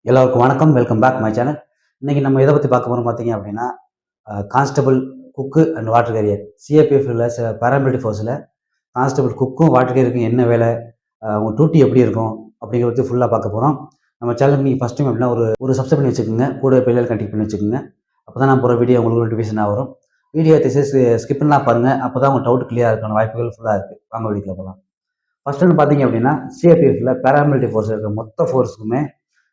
எல்லோருக்கும் வணக்கம். Welcome back my channel. இன்னைக்கு நம்ம எதை பற்றி பார்க்க போகிறோம் பார்த்தீங்க அப்படின்னா, constable, cook and water carrier சிஏபிஎஃப்ல பேராமிலிட்டரி ஃபோர்ஸில் கான்ஸ்டபிள் குக்கும் வாட்டர் கேரியருக்கும் என்ன வேலை, அவங்க டியூட்டி எப்படி இருக்கும் அப்படிங்கிறத பற்றி ஃபுல்லாக பார்க்க போகிறோம். நம்ம சேனலுக்கு நீங்கள் ஃபஸ்ட் டைம் அப்படின்னா ஒரு சப்ஸ்கிரைப் பண்ணி வச்சுக்கோங்க, கூட பெல்லைல் கனெக்ட் பண்ணி வச்சுக்கோங்க. அப்போ தான் நான் போகிற வீடியோ உங்களுக்கு நோட்டிஃபிகேஷனாக வரும். வீடியோ ஸ்கிப் பண்ணலாம் பாருங்கள், அப்போ தான் உங்கள் டவுட் கிளியர் இருக்கான வாய்ப்புகள் ஃபுல்லாக இருக்குது. வாங்க வீடியோக்குள்ள போகலாம். ஃபர்ஸ்ட் ஒன்று பார்த்தீங்க அப்படின்னா, சிஏபிஎஃப்ல பேராமிலிட்டரி ஃபோர்ஸ் இருக்கிற மொத்த ஃபோர்ஸுக்குமே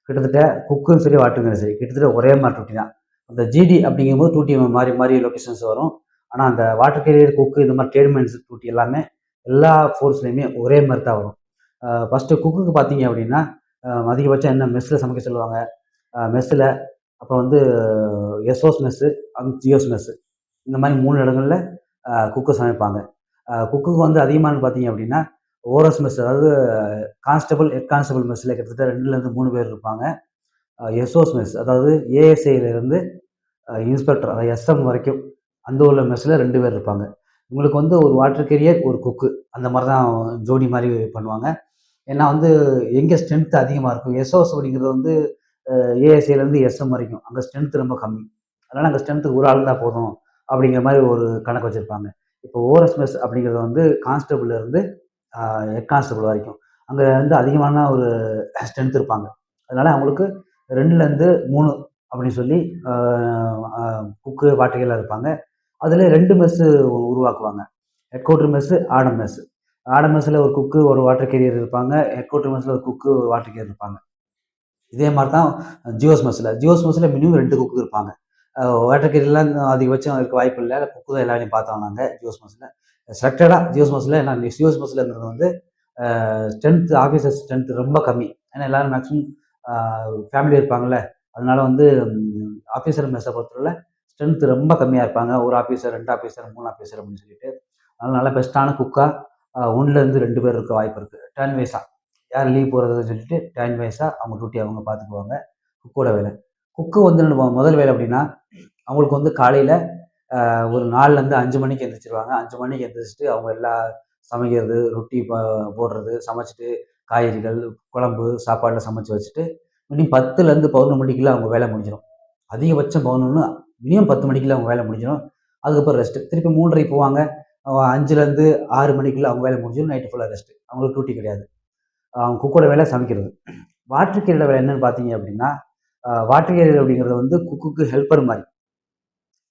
கிட்டத்தட்ட குக்கும் சரி வாட்டருங்கும் சரி கிட்டத்தட்ட ஒரே மாதிரி டூட்டி தான். அந்த ஜிடி அப்படிங்கும்போது டூட்டி மாறி மாறி லொக்கேஷன்ஸ் வரும். ஆனால் அந்த வாட்டர் கேரியர், குக்கு இந்த மாதிரி ட்ரேட்மென்ட்ஸ் டூட்டி எல்லாமே எல்லா ஃபோர்ஸ்லையுமே ஒரே மாதிரி தான் வரும். ஃபஸ்ட்டு குக்குக்கு பார்த்தீங்க அப்படின்னா, அதிகபட்சம் என்ன மெஸ்ஸில் சமைக்க சொல்லுவாங்க. மெஸ்ஸில் அப்புறம் வந்து எஸ்ஓஸ் மெஸ்ஸு, ஜியோஸ் மெஸ்ஸு இந்த மாதிரி 3 இடங்களில் குக்கு சமைப்பாங்க. குக்குக்கு வந்து அதிகமானு பார்த்தீங்க அப்படின்னா ஓரஸ் மெஸ், அதாவது கான்ஸ்டபிள், ஹெட் கான்ஸ்டபிள் மெஸ்ஸில் கிட்டத்தட்ட 2லேருந்து 3 பேர் இருப்பாங்க. எஸ்ஓஸ் மெஸ், அதாவது ஏஎஸ்ஐலேருந்து இன்ஸ்பெக்டர், அதாவது எஸ்எம் வரைக்கும் அந்த உள்ள மெஸ்ஸில் 2 பேர் இருப்பாங்க. உங்களுக்கு வந்து ஒரு வாட்டர் கேரியர், ஒரு குக்கு அந்த மாதிரி தான் ஜோடி மாதிரி பண்ணுவாங்க. ஏன்னா வந்து எங்கே ஸ்ட்ரென்த் அதிகமாக இருக்கும், எஸ்ஓஎஸ் அப்படிங்கிறது வந்து ஏஎஸ்ஐலேருந்து எஸ்எம் வரைக்கும் அங்கே ஸ்ட்ரென்த் ரொம்ப கம்மி. அதனால் அங்கே ஸ்ட்ரென்த்துக்கு ஒரு ஆள் தான் போதும் அப்படிங்கிற மாதிரி ஒரு கணக்கு வச்சுருப்பாங்க. இப்போ ஓரஸ் மெஸ் அப்படிங்கிறது வந்து கான்ஸ்டபிள்லேருந்து ஹெட் கான்ஸ்டபிள் வரைக்கும் அங்கே வந்து அதிகமான ஒரு ஸ்ட்ரென்த் இருப்பாங்க. அதனால அவங்களுக்கு 2லேருந்து 3 அப்படின்னு சொல்லி குக்கு வாட்டர்களாக இருப்பாங்க. அதில் 2 மெஸ்ஸு உருவாக்குவாங்க. ஹெட் குவார்டர் மெஸ்ஸு, ஆடம் மெஸ்ஸு. ஆடம் மெஸ்ஸில் ஒரு குக்கு, ஒரு வாட்டர் கேரியர் இருப்பாங்க. ஹெட் குவார்டர் மெஸ்ஸில் ஒரு குக்கு, ஒரு வாட்டர் கேரியர் இருப்பாங்க. இதே மாதிரி தான் ஜியோஸ் மெஸ்ஸில் மினிமம் 2 குக்கு இருப்பாங்க. வாட்டர் கேரியர்லாம் அதிகபட்சம் இருக்க வாய்ப்பு இல்லை. குக்கு தான் எல்லா வேலையும் பார்த்தோம் நாங்கள் ஜியோஸ் மெஸ்ஸில். செலக்டடாக ஜியோஸ் மெஸ்ஸில், ஏன்னா ஜியோஸ் மெஸ்ஸில்ங்கிறது வந்து ஸ்ட்ரென்த், ஆஃபீஸர் ஸ்ட்ரென்த் ரொம்ப கம்மி. ஏன்னா எல்லோரும் மேக்ஸிமம் ஃபேமிலி இருப்பாங்கள்ல, அதனால வந்து ஆஃபீஸர் மெஸ்ஸை பொறுத்தவரை ஸ்ட்ரென்த் ரொம்ப கம்மியாக இருப்பாங்க. 1 ஆஃபீஸர், 2 ஆஃபீஸர், 3 ஆஃபீஸர் அப்படின்னு சொல்லிட்டு. அதனால நல்ல பெஸ்ட்டான குக்காக 1லேருந்து 2 பேர் இருக்க வாய்ப்பு இருக்குது. டர்ன் வைஸாக யார் லீவ் போகிறதுன்னு சொல்லிட்டு டர்ன் வைஸாக அவங்க டியூட்டி அவங்க பார்த்துக்குவாங்க. குக்கோட வேலை. குக்கு வந்து முதல் வேலை அப்படின்னா, அவங்களுக்கு வந்து காலையில் ஒரு 4லேருந்து 5 மணிக்கு எந்திரிச்சிருவாங்க. 5 மணிக்கு எந்திரிச்சிட்டு அவங்க எல்லா சமைக்கிறது, ரொட்டி போடுறது, சமைச்சிட்டு காய்கறிகள், குழம்பு, சாப்பாடுலாம் சமைச்சு வச்சுட்டு மினிமம் 10லேருந்து 11 மணிக்குள்ள அவங்க வேலை முடிஞ்சிடும். அதிகபட்சம் 11, மினிமம் 10 மணிக்குள்ள அவங்க வேலை முடிஞ்சிடும். அதுக்கப்புறம் ரெஸ்ட்டு. திருப்பி 3:30க்கு போவாங்க. 5லேருந்து 6 மணிக்குள்ள அவங்க வேலை முடிஞ்சிடும். நைட்டு ஃபுல்லாக ரெஸ்ட்டு. அவங்களுக்கு டியூட்டி கிடையாது. அவங்க குக்கோட வேலை சமைக்கிறது. வாட்டர் கேரியரோட வேலை என்னன்னு பார்த்தீங்க அப்படின்னா, வாட்டர் கேரியர் அப்படிங்கிறது வந்து குக்குக்கு ஹெல்ப்பர் மாதிரி.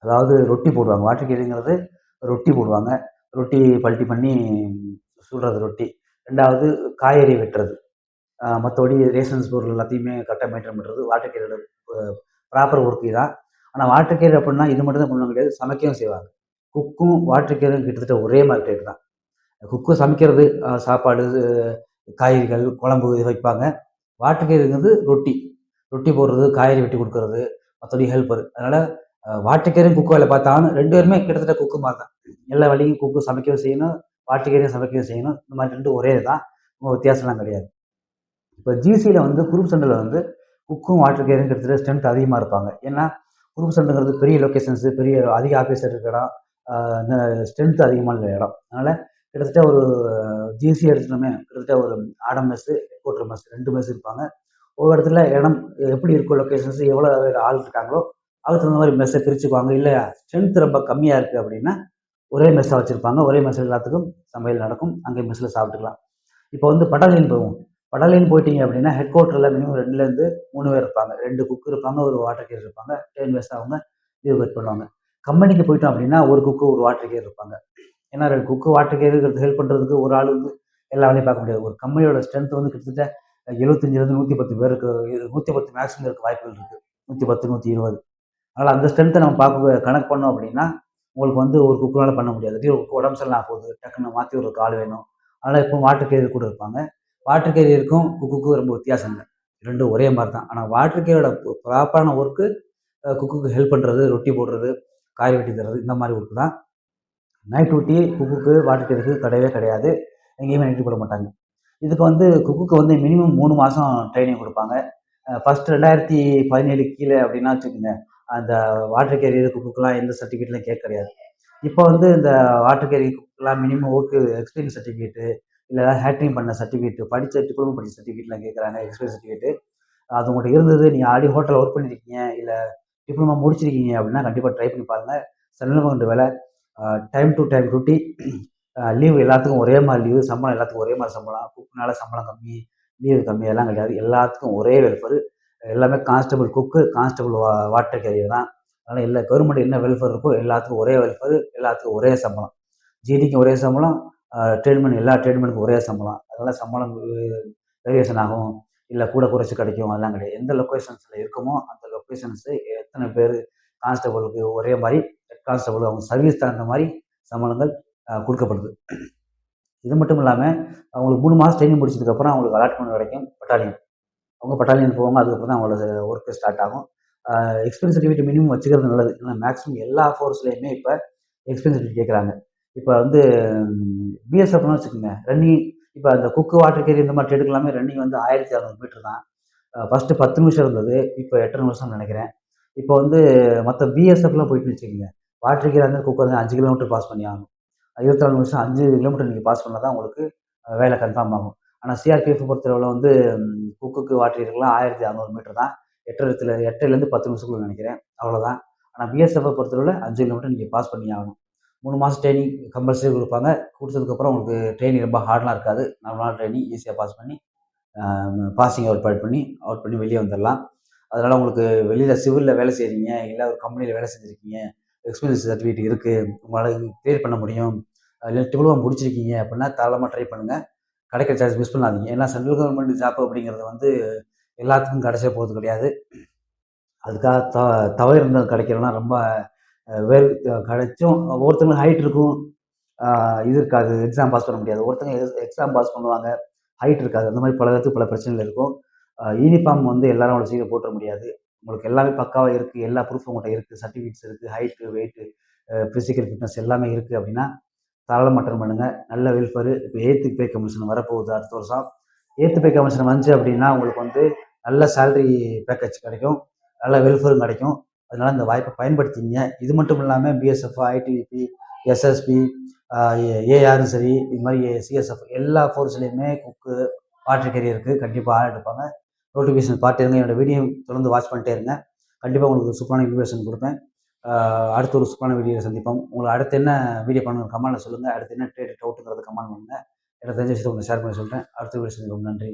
அதாவது ரொட்டி போடுவாங்க. வாட்டர் கேரியர்ங்கிறது ரொட்டி போடுவாங்க. ரொட்டி பல்ட்டி பண்ணி சுடுறது ரொட்டி. 2வது காய்கறி வெட்டுறது. மற்றபடி ரேஷன்ஸ் பொருள் எல்லாத்தையுமே கரெக்டாக மெயின்டைன் பண்ணுறது வாட்டர் கேரியரோட ப்ராப்பர் ஒர்க் இதான். ஆனால் வாட்டர் கேரியர் அப்படின்னா இது மட்டும் தான் பண்ணுவாங்க கிடையாது, சமைக்கவும் செய்வாங்க. குக்கும் வாட்டர் கேரியரும் கிட்டத்தட்ட ஒரே மாதிரி டைப் தான். குக்கும் சமைக்கிறது, சாப்பாடு, காய்கறிகள், குழம்பு இது வைப்பாங்க. வாட்டர் கேரியருங்கிறது ரொட்டி. ரொட்டி போடுறது, காய்கறி வெட்டி கொடுக்கறது, மற்றபடி ஹெல்ப்பர். அதனால் வாட்டர் கேரியரும் குக்கு வேலை பார்த்தாலும் 2 பேருமே கிட்டத்தட்ட குக்கு மாதிரி தான். எல்லா வேலையும் குக்கு சமைக்கவும் செய்யணும், வாட்டர் கேரியரும் சமைக்கவும் செய்யணும். இந்த மாதிரி 2 ஒரே தான், வித்தியாசம்லாம் கிடையாது. இப்போ ஜிசியில் வந்து குரூப் சென்டரில் வந்து குக்கும் வாட்டர் கேரியும் கிட்டத்தட்ட ஸ்ட்ரென்த் அதிகமாக இருப்பாங்க. ஏன்னா குரூப் சென்டருங்கிறது பெரிய லொக்கேஷன்ஸு, பெரிய அதிக ஆஃபீஸர் இருக்கிற இடம், ஸ்ட்ரென்த் அதிகமான இடம். அதனால் கிட்டத்தட்ட ஒரு ஜிசி எடுத்துட்டோமே, கிட்டத்தட்ட ஒரு ஆடம் மெஸ்ஸு, ஹெட்குவார்டர் மெஸ் 2 மெஸ் இருப்பாங்க. ஒவ்வொரு இடத்துல இடம் எப்படி இருக்கும், லொக்கேஷன்ஸ் எவ்வளோ ஆள் இருக்காங்களோ அதுக்கு தகுந்த மாதிரி மெஸ்ஸை பிரிச்சுக்குவாங்க. இல்லை ஸ்ட்ரென்த் ரொம்ப கம்மியாக இருக்குது அப்படின்னா ஒரே மெஸ்ஸாக வச்சுருப்பாங்க. ஒரே மெஸ்ஸில் எல்லாத்துக்கும் சமையல் நடக்கும். அங்கே மெஸ்ஸில் சாப்பிட்டுக்கலாம். இப்போ வந்து பட்டாலியன் போவோம். பட்டாலியன் போயிட்டீங்க அப்படின்னா ஹெட் குவார்ட்டரில் மினிமம் 2லேருந்து 3 பேர் இருப்பாங்க. 2 குக் இருப்பாங்க, ஒரு வாட்டர் கேரியர் இருப்பாங்க. டர்ன் வைஸாக அவங்க லீவ் கட் பண்ணுவாங்க. கம்பெனிக்கு போயிட்டோம் அப்படின்னா ஒரு குக்கு, ஒரு வாட்டர் கேரியர் இருப்பாங்க. ஏன்னா 2 குக்கு, வாட்டர் கேரியருக்கு ஹெல்ப் பண்ணுறதுக்கு ஒரு ஆள் வந்து எல்லா வேலையும் பார்க்க முடியாது. ஒரு கம்பெனியோட ஸ்ட்ரென்த் வந்து கிட்டத்தட்ட 75லேருந்து 110 பேருக்கு, 110 மேக்ஸிமம் இருக்க வாய்ப்புகள் இருக்குது. 110, 120. அதனால் அந்த ஸ்ட்ரென்த்தை நம்ம கணக்கு பண்ணோம் அப்படின்னா உங்களுக்கு வந்து ஒரு குக்குனால பண்ண முடியாது. உடம்பு சரியில்லாம போகுது, டக்குன்னு மாற்றி விடுறதுக்கு ஆள் வேணும். அதனால் இப்போ வாட்டர் கேரியர் கூட இருப்பாங்க. வாட்டர் கேரியருக்கும் குக்குக்கும் ரொம்ப வித்தியாசம் இல்லை. 2 ஒரே மாதிரி தான். ஆனால் வாட்டர் கேரியரோட ப்ராப்பரான ஒர்க்கு குக்குக்கு ஹெல்ப் பண்ணுறது, ரொட்டி போடுறது, காய் வெட்டி தர்றது, இந்த மாதிரி ஒர்க்கு தான். நைட் டியூட்டி குக்குக்கு, வாட்டர் கேரியருக்கு கிடையவே கிடையாது. எங்கேயுமே நைட்டு போட மாட்டாங்க. இதுக்கு வந்து குக்குக்கு வந்து மினிமம் 3 மாதம் ட்ரைனிங் கொடுப்பாங்க. ஃபஸ்ட்டு 2017 கீழே அப்படின்னா வச்சுக்கோங்க, அந்த வாட்டர் கேரியர் குக்குக்கெலாம் எந்த சர்டிஃபிகேட்லாம் கேட்க கிடையாது. இப்போ வந்து இந்த வாட்டர் கேரியர் குக்குக்கெலாம் மினிமம் ஒர்க்கு எக்ஸ்பீரியன்ஸ் சர்டிஃபிகேட்டு, இல்லை ஹேட்ரிங் பண்ண சர்டிஃபிகேட்டு, படித்த டிப்ளமோ படித்த சர்டிஃபிகேட்லாம் கேட்குறாங்க, எக்ஸ்பீரியன்ஸ் சர்டிஃபிகேட்டு. அது உங்கள்கிட்ட இருந்தது, நீங்கள் ஆல்ரெடி ஹோட்டலில் ஒர்க் பண்ணியிருக்கீங்க, இல்லை டிப்ளமா முடிச்சிருக்கீங்க அப்படின்னா கண்டிப்பாக ட்ரை பண்ணி பாருங்கள். சென்ட்ரல் வேலை, time to time duty, leave எல்லாத்துக்கும் ஒரே மாதிரி லீவு, சம்பளம் எல்லாத்துக்கும் ஒரே மாதிரி சம்பளம், குக்குனால சம்பளம் கம்மி, லீவு கம்மி எல்லாம் கிடையாது. எல்லாத்துக்கும் ஒரே வெல்ஃபேர். எல்லாமே கான்ஸ்டபிள் குக்கு, கான்ஸ்டபிள் வாட்டர் கேரியர் தான். அதனால் எல்லா கவர்மெண்ட் என்ன வெல்ஃபேர் இருக்கோ எல்லாத்துக்கும் ஒரே வெல்ஃபேர், எல்லாத்துக்கும் ஒரே சம்பளம். ஜிடிக்கு ஒரே சம்பளம், ட்ரேட்மெண்ட் எல்லா ட்ரேட்மெண்ட்டுக்கும் ஒரே சம்பளம். அதனால் சம்பளம் வேரியேஷன் ஆகும், இல்லை கூட குறைச்சி கிடைக்கும், அதெல்லாம் கிடையாது. எந்த லொக்கேஷன்ஸில் இருக்குமோ அந்த லொக்கேஷன்ஸு எத்தனை பேர் கான்ஸ்டபிளுக்கு ஒரே மாதிரி, ஹெட் கான்ஸ்டபிள் அவங்க சர்வீஸ் தகுந்த மாதிரி சம்பளங்கள் கொடுக்கப்படுது. இது மட்டும் இல்லாமல் அவங்களுக்கு 3 மாதம் ட்ரைனிங் முடிச்சதுக்கப்புறம் அவங்களுக்கு அலாட்மெண்ட் கிடைக்கும் பட்டாலியன். அவங்க பட்டாலியன் போவாங்க, அதுக்கப்புறம் தான் அவங்களோட ஒர்க்கு ஸ்டார்ட் ஆகும். எக்ஸ்பீரியன்ஸ் சர்டிஃபிகேட் மினிமம் வச்சுக்கிறது நல்லது. ஏன்னா மேக்ஸிமம் எல்லா ஃபோர்ஸ்லையுமே இப்போ எக்ஸ்பீரியன்ஸ் சர்டிஃபிகேட் கேட்குறாங்க. இப்போ வந்து பிஎஸ்எஃப்னு வச்சுக்கோங்க, ரன்னிங் இப்போ அந்த குக்கு வாட்டர் கேரி இந்த மாதிரி ட்ரேடுக்கெல்லாமே ரன்னிங் வந்து 1600 மீட்டர் தான். ஃபஸ்ட்டு 10 நிமிஷம் இருந்தது, இப்போ 8 நிமிஷம்னு நினைக்கிறேன். இப்போ வந்து மற்ற பிஎஸ்எஃப்லாம் போயிட்டு வச்சுக்கோங்க, வாட்டர் கேரி அந்த குக்கு வந்து 5 கிலோமீட்டர் பாஸ் பண்ணி ஆகணும். 24 நிமிஷம் 5 கிலோமீட்டர் நீங்கள் பாஸ் பண்ணால் தான் உங்களுக்கு வேலை கன்ஃபார்ம் ஆகும். ஆனால் சிஆர்பிஎஃப் பொறுத்தளவில் வந்து குக்குக்கு வாட்டர் கேரிக்கெல்லாம் 1600 மீட்டர் தான். 8லேருந்து 10 நிமிஷத்துக்குள்ள நினைக்கிறேன், அவ்வளோதான். ஆனால் பிஎஸ்எஃப்பை பொறுத்தளவில் 5 கிலோமீட்டர் நீங்கள் பாஸ் பண்ணி ஆகணும். 3 மாதம் ட்ரைனிங் கம்பல்சரி கொடுப்பாங்க. கொடுத்ததுக்கப்புறம் உங்களுக்கு ட்ரைனிங் ரொம்ப ஹார்ட்லாம் இருக்காது. நார்மலான ட்ரைனிங் ஈஸியாக பாஸ் பண்ணி பாசிங் அவுட் பண்ணி வெளியே வந்துடலாம். அதனால் உங்களுக்கு வெளியில் சிவிலில் வேலை செய்கிறீங்க, இல்லை ஒரு கம்பெனியில் வேலை செஞ்சுருக்கீங்க, எக்ஸ்பீரியன்ஸ் சர்டிஃபிகேட் இருக்குது, உங்களால் கிளியர் பண்ண முடியும், இல்லை டிப்ளமா முடிச்சிருக்கீங்க அப்படின்னா தாராளமாக ட்ரை பண்ணுங்கள். கிடைக்கிற சான்ஸ் மிஸ் பண்ணாதீங்க. ஏன்னா சென்ட்ரல் கவர்மெண்ட் ஜாப் அப்படிங்கிறது வந்து எல்லாத்துக்கும் கிடைச்ச போகிறது கிடையாது. அதுக்காக தவறு இருந்தால் கிடைக்கிறதுனா ரொம்ப வேறு கிடைச்சும் ஒவ்வொருத்தங்களும் ஹைட் இருக்கும், இது இருக்காது, எக்ஸாம் பாஸ் பண்ண முடியாது. ஒருத்தங்க எக்ஸாம் பாஸ் பண்ணுவாங்க, ஹைட் இருக்காது. அந்த மாதிரி பல பேருக்கு பல பிரச்சனைகள் இருக்கும். யூனிஃபார்ம் வந்து எல்லாரும் அவ்வளோ சீக்கிரம் போட்டுற முடியாது. உங்களுக்கு எல்லாமே பக்காவாக இருக்குது, எல்லா ப்ரூஃப் உங்கள்கிட்ட இருக்குது, சர்டிஃபிகேட்ஸ் இருக்குது, ஹைட்டு வெயிட்டு ஃபிசிக்கல் ஃபிட்னஸ் எல்லாமே இருக்குது அப்படின்னா தாராளமாக அட்டெண்ட் பண்ணுங்கள். நல்ல வெல்ஃபேர். இப்போ 8th பே கமிஷன் வரப்போகுது அடுத்த வருஷம். 8th பே கமிஷன் வந்துச்சு அப்படின்னா உங்களுக்கு வந்து நல்ல சேலரி பேக்கேஜ் கிடைக்கும், நல்ல வெல்ஃபேரும் கிடைக்கும். அதனால் இந்த வாய்ப்பை பயன்படுத்திங்க. இது மட்டும் இல்லாமல் பிஎஸ்எஃப், ஐடிபிபி, எஸ்எஸ்பி, ஏஆரும் சரி, இது மாதிரி சிஎஸ்எஃப் எல்லா ஃபோர்ஸ்லேயுமே குக்கு வாட்டர் கேரியருக்கு கண்டிப்பாக ஆள் எடுப்பாங்க. நோட்டிஃபிகேஷன் பார்த்துருங்க, என்னோடய வீடியோ தொடர்ந்து வாட்ச் பண்ணிட்டே இருங்க. கண்டிப்பாக உங்களுக்கு சூப்பரான இன்ஃபர்மேஷன் கொடுப்பேன். அடுத்த ஒரு சூப்பரான வீடியோவில் சந்திப்போம். உங்களுக்கு அடுத்து என்ன வீடியோ பண்ணணும் கமெண்ட்டில் சொல்லுங்கள். அடுத்து என்ன டவுட்டுங்கிறத கமெண்ட் பண்ணுங்கள். எனக்கு தெரிஞ்ச விஷயத்தை உங்களுக்கு ஷேர் பண்ணி சொல்கிறேன். அடுத்த வீடியோ சந்திப்போம். நன்றி.